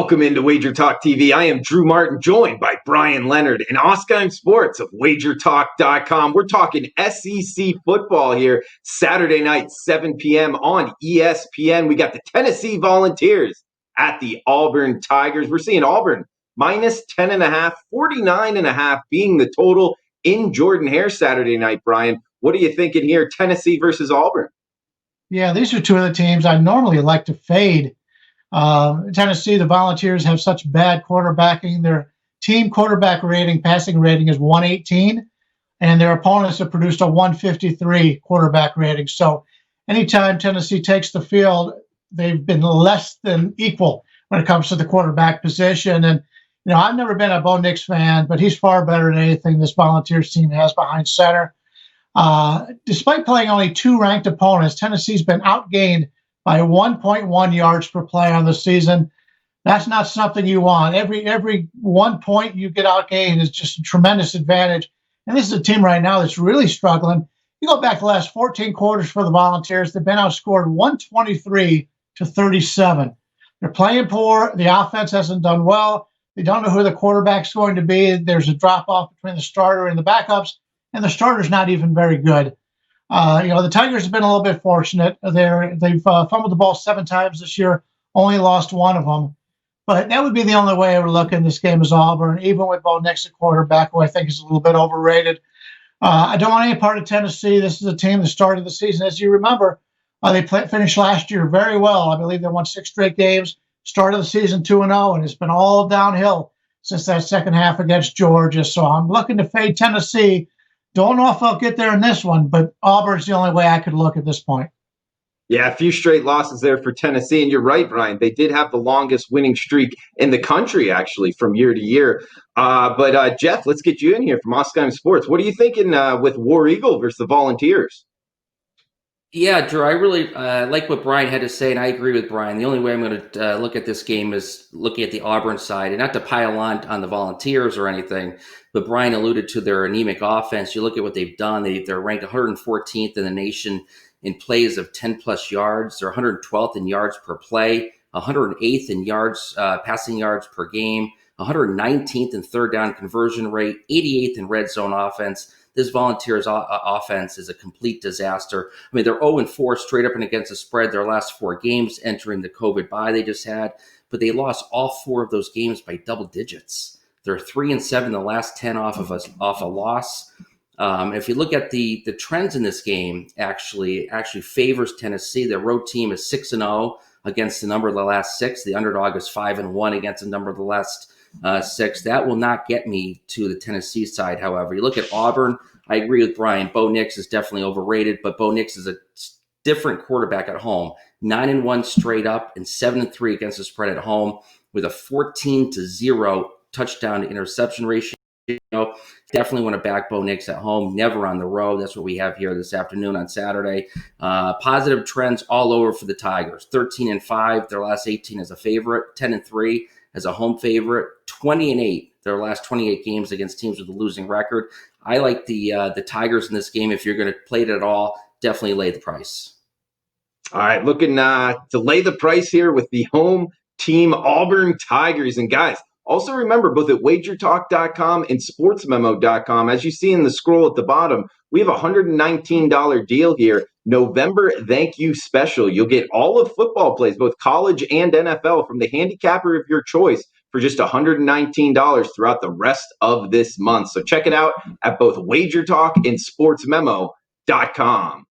Welcome into WagerTalk TV. I am Drew Martin, joined by Brian Leonard and Oscar Sports of WagerTalk.com. We're talking SEC football here, Saturday night, 7 p.m. on ESPN. We got the Tennessee Volunteers at the Auburn Tigers. We're seeing Auburn minus 10.5, 49.5 being the total in Jordan-Hare Saturday night, Brian. What are you thinking here, Tennessee versus Auburn? Yeah, these are two of the teams I normally like to fade. Tennessee, the Volunteers have such bad quarterbacking. Their team quarterback rating, passing rating is 118, and their opponents have produced a 153 quarterback rating. So anytime Tennessee takes the field, they've been less than equal when it comes to the quarterback position. And, I've never been a Bo Nix fan, but he's far better than anything this Volunteers team has behind center. Despite playing only two ranked opponents, Tennessee's been outgained by 1.1 yards per play on the season. That's not something you want. Every 1 point you get outgained is just a tremendous advantage. And this is a team right now that's really struggling. You go back the last 14 quarters for the Volunteers, they've been outscored 123-37. They're playing poor. The offense hasn't done well. They don't know who the quarterback's going to be. There's a drop-off between the starter and the backups, and the starter's not even very good. The Tigers have been a little bit fortunate. They've fumbled the ball 7 times this year, only lost one of them. But that would be the only way I would look in this game as Auburn, even with Bo Nix at quarterback, who I think is a little bit overrated. I don't want any part of Tennessee. This is a team that started the season, as you remember, they finished last year very well. I believe they won 6 straight games, started the season 2-0, and it's been all downhill since that second half against Georgia. So I'm looking to fade Tennessee. Don't know if I'll get there in this one, but Auburn's the only way I could look at this point. Yeah, a few straight losses there for Tennessee. And you're right, Brian. They did have the longest winning streak in the country, actually, from year to year. But Jeff, let's get you in here from Oscar Sports. What are you thinking with War Eagle versus the Volunteers? Yeah, Drew, I really like what Brian had to say, and I agree with Brian. The only way I'm going to look at this game is looking at the Auburn side, and not to pile on the Volunteers or anything, but Brian alluded to their anemic offense. You look at what they've done. They're ranked 114th in the nation in plays of 10-plus yards. They're 112th in yards per play, 108th in yards, passing yards per game, 119th in third down conversion rate, 88th in red zone offense. This Volunteers offense is a complete disaster. I mean, they're 0-4 straight up and against the spread their last 4 games entering the COVID bye they just had, but they lost all 4 of those games by double digits. They're 3-7 the last 10 off a loss. If you look at the trends in this game, actually favors Tennessee. The road team is 6-0 against the number of the last 6. The underdog is 5-1 against the number of the last 6. That will not get me to the Tennessee side. However, you look at Auburn, I agree with Brian. Bo Nix is definitely overrated, but Bo Nix is a different quarterback at home. 9-1 straight up and 7-3 against the spread at home with a 14-0 touchdown to interception ratio. Definitely want to back Bo Nix at home, never on the road. That's what we have here this afternoon on Saturday. Positive trends all over for the Tigers. 13-5, their last 18 as a favorite. 10-3 as a home favorite. 20-8, their last 28 games against teams with a losing record. I like the Tigers in this game. If you're going to play it at all, definitely lay the price. All right, looking to lay the price here with the home team Auburn Tigers. And guys, also remember, both at WagerTalk.com and SportsMemo.com, as you see in the scroll at the bottom, we have a $119 deal here, November Thank You Special. You'll get all of football plays, both college and NFL, from the handicapper of your choice for just $119 throughout the rest of this month. So check it out at both WagerTalk and SportsMemo.com.